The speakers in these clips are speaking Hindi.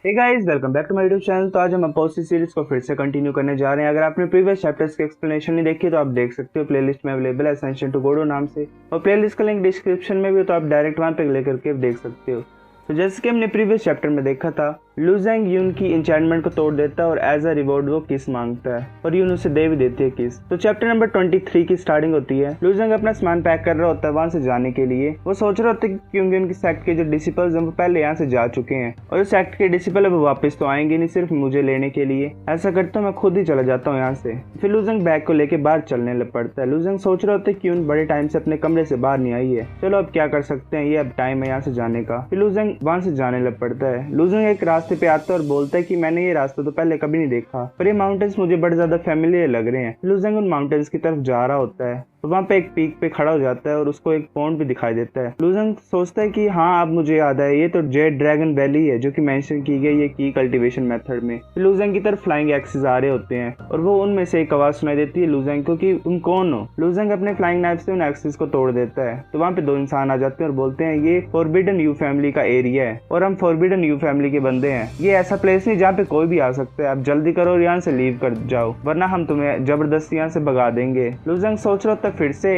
Hey guys, welcome back to my YouTube channel. तो आज हम अपोजिट सीरीज को फिर से कंटिन्यू करने जा रहे हैं। अगर आपने प्रीवियस चैप्टर्स की एक्सप्लेनेशन नहीं देखी तो आप देख सकते हो, प्लेलिस्ट में अवेलेबल है असेंशन टू गोडो नाम से, और प्लेलिस्ट का लिंक डिस्क्रिप्शन में भी हो, तो आप डायरेक्ट वहां पे लेकर के देख सकते हो। तो जैसे कि हमने प्रीवियस चैप्टर में देखा था, लू ज़ेंग यून की एन्चेंटमेंट को तोड़ देता है और एज अ रिवॉर्ड वो किस मांगता है और यून उसे दे भी देती है किस। तो चैप्टर नंबर 23 की स्टार्टिंग होती है। लू ज़ेंग अपना सामान पैक कर रहा होता है वहां से जाने के लिए। वो सोच रहा होता है कि क्योंकि उनकी सेक्ट के जो डिसिपल्स हैं वो पहले यहाँ से जा चुके हैं और जो सेक्ट के डिसिपल है वो वापस तो आएंगे नहीं सिर्फ मुझे लेने के लिए। ऐसा करता हूँ मैं खुद ही चला जाता हूँ यहाँ से। फिर लू ज़ेंग बैग को लेके बाहर चलने लग पड़ता है। लू ज़ेंग सोच रहा होता है कि उन बड़े टाइम से अपने कमरे से बाहर नहीं आई है, चलो अब क्या कर सकते हैं, ये अब टाइम है यहाँ से जाने का। फिर लू ज़ेंग वहां से जाने लग पड़ता है। लू ज़ेंग एक रास्ते पे आता है और बोलता है कि मैंने ये रास्ता तो पहले कभी नहीं देखा, पर ये माउंटेन्स मुझे बड़े ज्यादा फेमिलियर लग रहे हैं। लू ज़ेंग उन माउंटेन्स की तरफ जा रहा होता है तो वहाँ पे एक पीक पे खड़ा हो जाता है और उसको एक पॉन्ड भी दिखाई देता है। लू ज़ेंग सोचता है कि हाँ अब मुझे याद है, ये तो जेड ड्रैगन वैली है जो कि मेंशन की गई है की कल्टीवेशन मेथड में। लू ज़ेंग की तरफ फ्लाइंग एक्सेस आ रहे होते हैं और वो उनमें से एक आवाज सुनाई देती है लू ज़ेंग को कि तुम कौन हो। लू ज़ेंग अपने फ्लाइंग नाइफ से उन एक्सेस को तोड़ देता है। तो वहाँ पे दो इंसान आ जाते हैं और बोलते हैं ये फॉरबिडन यू फैमिली का एरिया है और हम फॉरबिडन यू फैमिली के बंदे हैं। ये ऐसा प्लेस नहीं जहाँ पे कोई भी आ सकता है, आप जल्दी करो और यहाँ से लीव कर जाओ वरना हम तुम्हें जबरदस्ती यहाँ से भगा देंगे। लू ज़ेंग सोच रहा था फिर से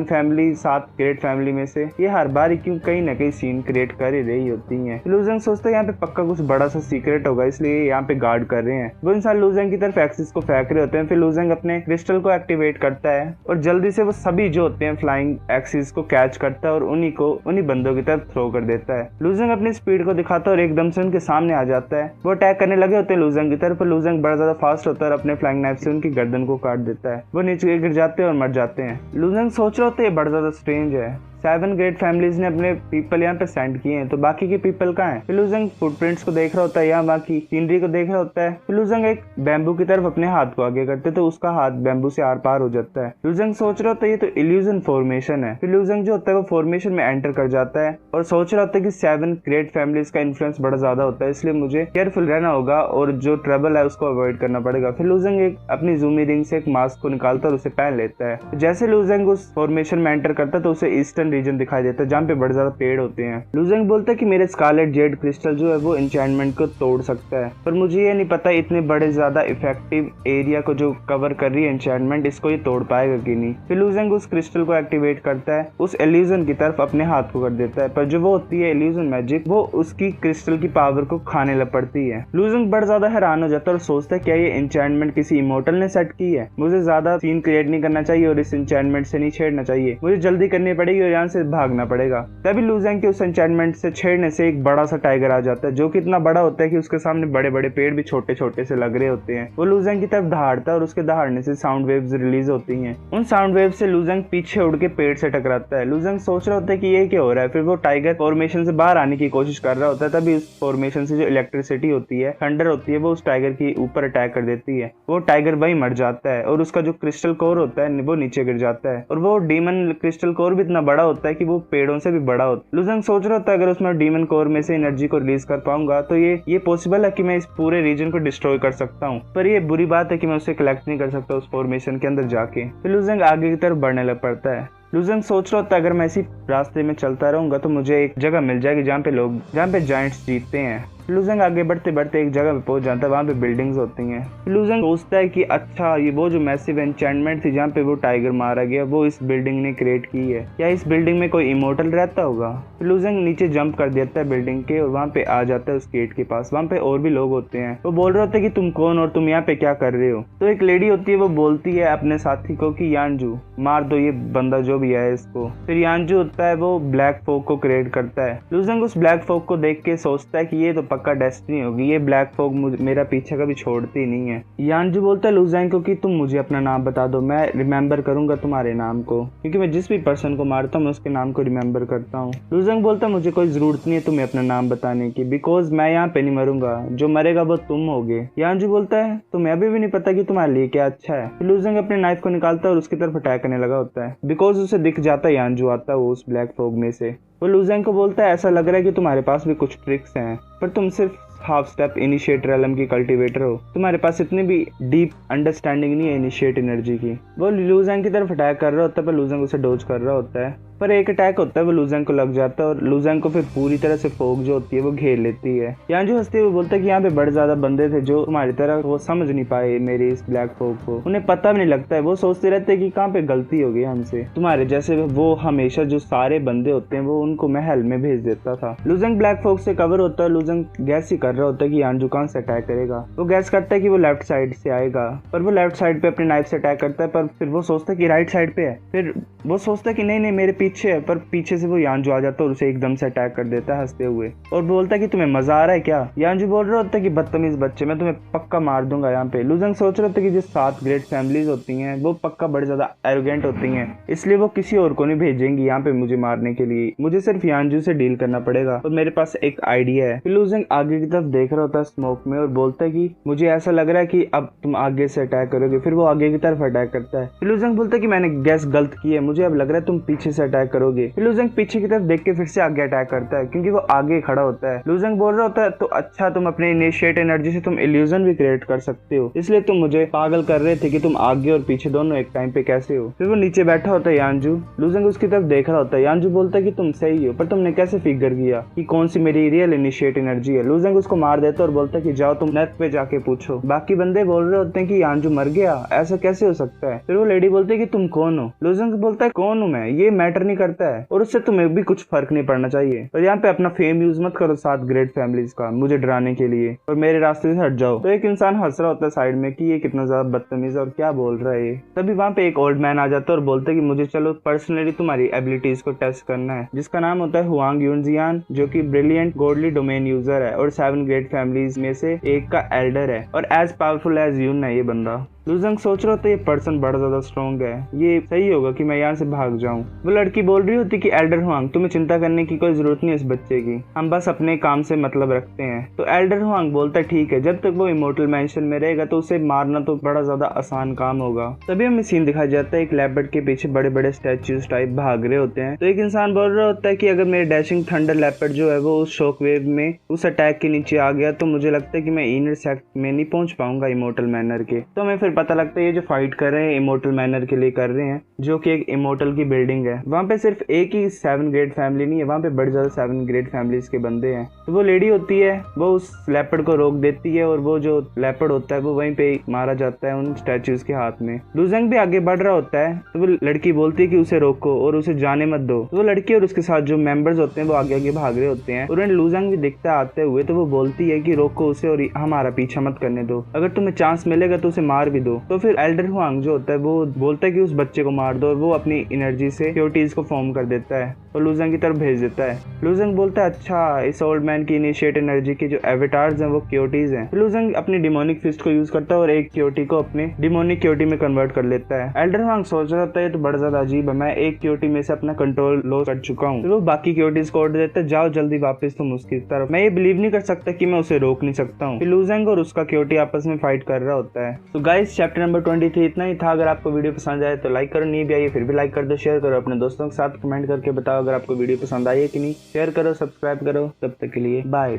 फैमिली 7 ग्रेट फैमिली में से ये हर बार क्यों कहीं ना कहीं सीन क्रिएट कर ही रही होती हैं। लू ज़ेंग सोचता है यहाँ पे पक्का कुछ बड़ा सा सीक्रेट होगा इसलिए यहाँ पे गार्ड कर रहे हैं। वो इंसान लू ज़ेंग की तरफ एक्सिस को फेंक रहे होते हैं। फिर लू ज़ेंग अपने क्रिस्टल को एक्टिवेट करता है और जल्दी से वो सभी जो होते हैं फ्लाइंग एक्सिस को कैच करता है और उन्हीं बंदों की तरफ थ्रो कर देता है। लू ज़ेंग अपनी स्पीड को दिखाता है और एकदम से उनके सामने आ जाता है। वो अटैक करने लगे होते हैं लू ज़ेंग की तरफ, लू ज़ेंग बड़ा ज्यादा फास्ट होता है और अपने फ्लाइंग नाइफ से उनकी गर्दन को काट देता है। वो नीचे गिर जाते हैं और मर जाते हैं। लू ज़ेंग सोच रहे होते हैं बड़ा ज्यादा स्ट्रेंज है, 7 ग्रेट फैमिलीज ने अपने पीपल यहाँ पे सेंड किए हैं तो बाकी के पीपल कहाँ हैं। लू ज़ेंग फुटप्रिंट्स को देख रहा होता है या बाकी सीनरी को देख रहा होता है। लू ज़ेंग एक बैम्बू की तरफ अपने हाथ को आगे करते तो उसका हाथ बैम्बू से आर पार हो जाता है। लू ज़ेंग सोच रहा होता है ये तो इल्यूजन फॉर्मेशन है। फिर लू ज़ेंग जो होता है वो फॉर्मेशन में एंटर कर जाता है और सोच रहा होता है कि 7 ग्रेट फैमिलीज का इन्फ्लुएंस बड़ा ज्यादा होता है इसलिए मुझे केयरफुल रहना होगा और जो ट्रबल है उसको अवॉइड करना पड़ेगा। फिर लू ज़ेंग अपनी ज़ूमी रिंग से एक मास्क को निकालता और उसे पहन लेता है। जैसे लू ज़ेंग उस फॉर्मेशन में एंटर करता तो उसे ईस्टर्न रीजन दिखाई देता है जहाँ पे बड़े ज्यादा पेड़ होते हैं। लू ज़ेंग बोलता है कि मेरे स्कारलेट जेड क्रिस्टल जो है वो एन्चेंटमेंट को तोड़ सकता है, पर मुझे ये नहीं पता इतने बड़े ज्यादा इफेक्टिव एरिया को जो कवर कर रही है एन्चेंटमेंट इसको ये तोड़ पाएगा कि नहीं। फिर लू ज़ेंग उस क्रिस्टल को एक्टिवेट करता है, उस इल्यूजन की तरफ अपने हाथ को कर देता है, पर जो वो होती है इल्यूजन मैजिक वो उसकी क्रिस्टल की पावर को खाने लग पड़ती है। लू ज़ेंग बड़ा ज्यादा हैरान हो जाता है और सोचता है क्या ये एन्चेंटमेंट किसी इमोर्टल ने सेट की है, मुझे ज्यादा सीन क्रिएट नहीं करना चाहिए और इस एन्चेंटमेंट से नहीं छेड़ना चाहिए, मुझे जल्दी करनी पड़ेगी और यहाँ से भागना पड़ेगा। तभी लू ज़ेंग के उस एन्चेंटमेंट से छेड़ने से एक बड़ा सा टाइगर आ जाता है जो कि इतना बड़ा होता है कि उसके सामने बड़े बड़े पेड़ भी छोटे छोटे से लग रहे होते हैं। वो लू ज़ेंग की तरफ दहाड़ता है और उसके दहाड़ने से साउंड वेव्स रिलीज होती हैं। उन साउंड वेव से लू ज़ेंग पीछे उड़ के पेड़ से टकराता है। लू ज़ेंग सोच रहा होता है कि ये क्या हो रहा है। फिर वो टाइगर फॉर्मेशन से बाहर आने की कोशिश कर रहा होता है, तभी उस फॉर्मेशन से जो इलेक्ट्रिसिटी होती है, थंडर होती है, वो उस टाइगर के ऊपर अटैक कर देती है। वो टाइगर वही मर जाता है और उसका जो क्रिस्टल कोर होता है वो नीचे गिर जाता है और वो डीमन क्रिस्टल कोर भी इतना बड़ा होता है कि वो पेड़ों से भी बड़ा होता है। लू ज़ेंग सोच रहा था अगर उसमें डीमन कोर में से एनर्जी को रिलीज कर पाऊंगा तो ये पॉसिबल है कि मैं इस पूरे रीजन को डिस्ट्रॉय कर सकता हूँ, पर ये बुरी बात है कि मैं उसे कलेक्ट नहीं कर सकता उस फॉर्मेशन के अंदर जाके। फिर लू ज़ेंग आगे की तरफ बढ़ने लग पड़ता है। लू ज़ेंग सोच रहा था अगर मैं इसी रास्ते में चलता रहूंगा तो मुझे एक जगह मिल जाएगी जहाँ पे जायंट्स जीतते हैं। लू ज़ेंग आगे बढ़ते बढ़ते एक जगह पे पहुंच जाता है, वहाँ पे बिल्डिंग्स होती हैं। लू ज़ेंग सोचता है कि अच्छा ये वो जो मैसिव एन्चेंटमेंट थी जहाँ पे वो टाइगर मारा गया वो इस बिल्डिंग ने क्रिएट की है, क्या इस बिल्डिंग में कोई इमोर्टल रहता होगा। लू ज़ेंग नीचे जंप कर देता है बिल्डिंग के और वहाँ पे आ जाता है उस गेट के पास। वहाँ पे और भी लोग होते हैं। वो बोल रहे होते हैं कि तुम कौन और तुम यहाँ पे क्या कर रहे हो। तो एक लेडी होती है वो बोलती है अपने साथी को कि यानजू मार दो ये बंदा जो भी है इसको। फिर यानजू होता है वो ब्लैक फोक को क्रिएट करता है। लू ज़ेंग उस ब्लैक फोक को देख के सोचता है कि ये तो पक्का डेस्टिनी होगी, ये ब्लैक फोक मेरा पीछा कभी छोड़ती नहीं है। यानजू बोलता है लू ज़ेंग को कि तुम मुझे अपना नाम बता दो, मैं रिमेम्बर करूंगा तुम्हारे नाम को, क्योंकि मैं जिस भी पर्सन को मारता हूँ मैं उसके नाम को रिमेम्बर करता हूँ। लू ज़ेंग बोलता है मुझे कोई जरूरत नहीं है तुम्हें अपना नाम बताने की, बिकॉज मैं यहाँ पे नहीं मरूंगा, जो मरेगा वो तुम होगे। यानजू बोलता है तुम्हें अभी भी नहीं पता कि तुम्हारे लिए क्या अच्छा है। फिर लू ज़ेंग अपने नाइफ को निकालता है और उसकी तरफ अटैक करने लगा होता है, बिकॉज उसे दिख जाता है यानजू आता है वो उस ब्लैक फोग में से। वो लू ज़ेंग को बोलता है ऐसा लग रहा है कि तुम्हारे पास भी कुछ ट्रिक्स हैं, पर तुम सिर्फ हाफ स्टेप इनिशिएट रेलम की कल्टीवेटर हो, तुम्हारे पास इतनी भी डीप अंडरस्टैंडिंग नहीं है इनिशिएट एनर्जी की। वो लू ज़ेंग की तरफ अटैक कर रहा होता है पर लू ज़ेंग उसे डोज कर रहा होता है। पर एक अटैक होता है वो लूजेंग को लग जाता है और लूजेंग को फिर पूरी तरह से फोग जो होती है वो घेर लेती है। यहाँ जो हंसते हुए बोलता है कि यहाँ पे बड़े ज्यादा बंदे थे जो तुम्हारी तरह वो समझ नहीं पाए मेरी इस ब्लैक फोग को, उन्हें पता भी नहीं लगता है, वो सोचते रहते हैं कि कहाँ पे गलती हो गई हमसे, तुम्हारे जैसे वो हमेशा जो सारे बंदे होते हैं वो उनको महल में भेज देता था। लूजेंग ब्लैक फोग से कवर होता है, लूजेंग गैस ही कर रहा होता है कि यानजू कहाँ से अटैक करेगा। वो गैस करता है कि वो लेफ्ट साइड से आएगा, पर वो लेफ्ट साइड पे अपने नाइफ से अटैक करता है, पर फिर वो सोचता है कि राइट साइड पे है, फिर वो सोचता है कि नहीं नहीं मेरे पीछे है, पर पीछे से वो यानजू आ जाता है और उसे एकदम से अटैक कर देता है हंसते हुए और बोलता है कि तुम्हें मजा आ रहा है क्या। यानजू बोल रहा होता है कि बदतमीज बच्चे, मैं तुम्हें पक्का मार दूंगा। यहाँ पे लूजेंग सोच रहा होता है कि जो 7 ग्रेट फैमिलीज होती हैं वो पक्का बड़े ज्यादा एरोगेंट होती हैं, इसलिए वो किसी और को नहीं भेजेंगी यहाँ पे मुझे मारने के लिए, मुझे सिर्फ यानजू से डील करना पड़ेगा और मेरे पास एक आइडिया है। फिर लूजेंग आगे की तरफ देख रहा होता है स्मोक में और बोलता है कि मुझे ऐसा लग रहा है कि अब तुम आगे से अटैक करोगे। फिर वो आगे की तरफ अटैक करता है। फिर लूजेंग बोलता है कि मैंने गैस गलत की है, मुझे अब लग रहा है तुम पीछे से अटैक करोगे। फिर लूजेंग पीछे की तरफ देख के फिर से आगे अटैक करता है क्योंकि वो आगे खड़ा होता है। लूजेंग बोल रहा होता है तो अच्छा तुम अपने इनिशिएट एनर्जी से तुम इल्यूजन भी क्रिएट कर सकते हो, इसलिए तुम मुझे पागल कर रहे थे कि तुम आगे और पीछे दोनों एक टाइम पे कैसे हो। फिर वो नीचे बैठा होता है यानजू, लूजेंग उसकी तरफ देख रहा होता है। यानजू बोलता है कि तुम सही हो, पर तुमने कैसे फिगर किया कि कौन सी मेरी रियल इनिशिएट एनर्जी है। लूजेंग उसको मार देता है और बोलता है कि जाओ तुम नेट पे जाके पूछो। बाकी बंदे बोल रहे होते हैं कि यानजू मर गया, ऐसा कैसे हो सकता है। फिर वो लेडी बोलती है कि तुम कौन हो। लूजेंग बोलता है कौन हूँ मैं, ये मैटर नहीं करता है और उससे तुम्हें भी कुछ फर्क नहीं पड़ना चाहिए और यहाँ पे अपना फेम यूज मत करो 7 ग्रेट फैमिलीज का मुझे डराने के लिए और मेरे रास्ते से हट जाओ। तो एक इंसान हंस रहा होता है साइड में कि ये कितना ज्यादा बदतमीज है और क्या बोल रहा है ये। तभी वहाँ पे एक ओल्ड मैन आ जाता है और बोलता है कि मुझे चलो पर्सनली तुम्हारी एबिलिटीज को टेस्ट करना है, जिसका नाम होता है हुआंग यूनजियान, जो कि ब्रिलियंट गॉडली डोमेन यूजर है और 7 ग्रेट फैमिलीज में से एक का एल्डर है और एज पावरफुल एज यून है ये बंदा। लूजेंग सोच रहा होता है ये पर्सन बड़ा ज्यादा स्ट्रॉन्ग है, ये सही होगा कि मैं यहाँ से भाग जाऊँ। वो लड़की बोल रही होती कि एल्डर हुआंग तुम्हें चिंता करने की कोई जरूरत नहीं है इस बच्चे की, हम बस अपने काम से मतलब रखते हैं। तो एल्डर हुआंग बोलता है ठीक है, जब तक वो इमोर्टल मैंशन में रहेगा तो उसे मारना तो बड़ा ज्यादा आसान काम होगा। तभी हमें सीन दिखाया जाता है एक लेपर्ड के पीछे बड़े बड़े स्टैच्यूज टाइप भाग रहे होते हैं। तो एक इंसान बोल रहा होता है कि अगर मेरे डैशिंग थंडर लेपर्ड जो है वो उस शॉक वेव में उस अटैक के नीचे आ गया तो मुझे लगता है कि मैं इनर सेक्ट में नहीं पहुंच पाऊंगा इमोर्टल मैनर के। तो हमें फिर पता लगता है ये जो फाइट कर रहे हैं इमोर्टल मैनर के लिए कर रहे हैं, जो कि एक इमोर्टल की बिल्डिंग है। वहाँ पे सिर्फ एक ही 7 ग्रेट फैमिली नहीं है, वहाँ पे बड़े ज्यादा 7 ग्रेट फैमिलीज के बंदे हैं। तो वो लेडी होती है वो उस लेपर्ड को रोक देती है और वो जो लेपर्ड होता है वो वहीं पे मारा जाता है उन स्टैच्यूज के हाथ में। लूजेंग भी आगे बढ़ रहा होता है तो वो लड़की बोलती है कि उसे रोको और उसे जाने मत दो। तो वो लड़की और उसके साथ जो मेंबर्स होते हैं वो आगे आगे भाग रहे होते हैं और उन्हें लूजेंग भी दिखता है आते हुए, तो वो बोलती है कि रोको उसे और हमारा पीछा मत करने दो, अगर तुम्हें चांस मिलेगा तो उसे मार भी दो। तो फिर एल्डर हुआंग जो होता है वो बोलता है कि उस बच्चे को मार दो और वो अपनी एनर्जी से क्योटीज को फॉर्म कर देता है और लूजेंग की तरफ भेज देता है। लूजेंग बोलता है अच्छा इस ओल्ड मैन की इनिशिएट एनर्जी के जो एवेटार्स हैं वो क्योटीज हैं। लूजेंग अपनी डिमोनिक फिस्ट को यूज करता है और एक क्योटी को अपने डिमोनिक क्योटी में कन्वर्ट कर लेता है। एल्डर हुआंग सोच रहा होता है तो बड़ा ज्यादा अजीब है, मैं एक क्योटी में से अपना कंट्रोल लॉस कर चुका हूँ। तो वो बाकी क्योटीज को ऑर्डर देता है जाओ जल्दी वापस तुम उसकी तरफ। मैं ये बिलीव नहीं कर सकता कि मैं उसे रोक नहीं सकता हूँ। लूजेंग और उसका क्योटी आपस में फाइट कर रहा होता है। तो गाइस चैप्टर नंबर 23 इतना ही था। अगर आपको वीडियो पसंद आए तो लाइक करो, नहीं भी आइए फिर भी लाइक कर दो, शेयर करो अपने दोस्तों के साथ, कमेंट करके बताओ अगर आपको वीडियो पसंद आई है कि नहीं। शेयर करो, सब्सक्राइब करो। तब तक के लिए बाय।